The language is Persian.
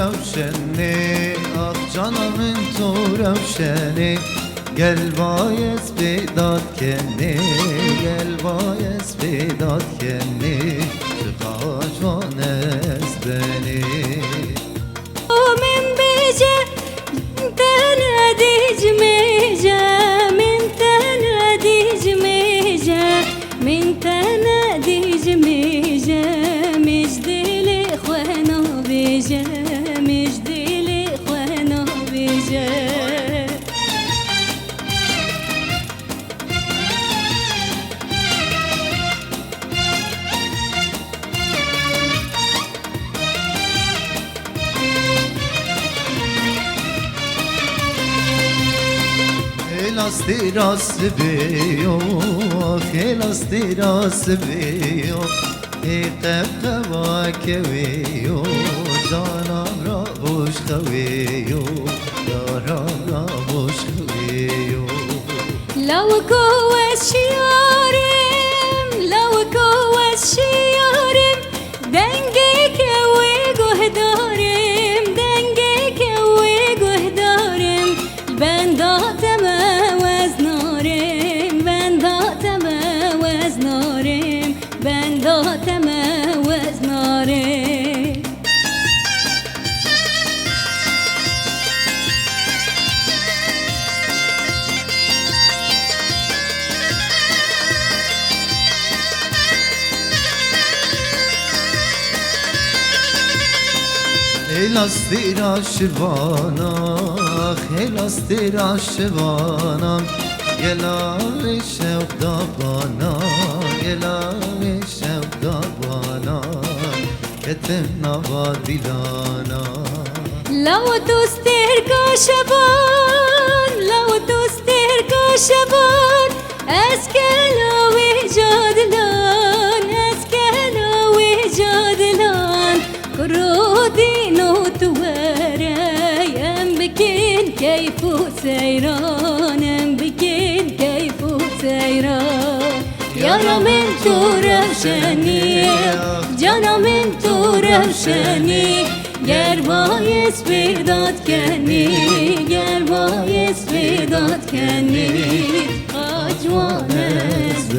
روشنی آخ جانم تو روشنی گل باعث بیداد کنی گل باعث بیداد کنی چقدر جوان است بنی من بیجه تنادیج میجه من تنادیج میجه من تنادیج میجه مجدلی خوانو بیجه مجدلی خوانو بیجه Lasti rast biyo, lasti rast biyo, qeqqa keviyo, canam ra boş khaviyo, yaram ra boş khaviyo. لو كوس شيارم لو كوس شيارم دنجك وجهدارم دنجك وجهدارم بندات ما وزنارم بندات ما وزنارم بندات ما وزنارم Lasti raşvana, lasti raşvana, gelave şevda bana, gelave şevda bana, etem navadilana. لو تستر كشبان لو تستر كشبان اسكلو وجادلان اسكلو وجادلان كرودي نوت وراي ام بكين كيف سيران ام بكين كيف سيران يا رمن تو روشني جانا من تو روشني گر باعث بیداد کنی گر باعث بیداد کنی آجوان است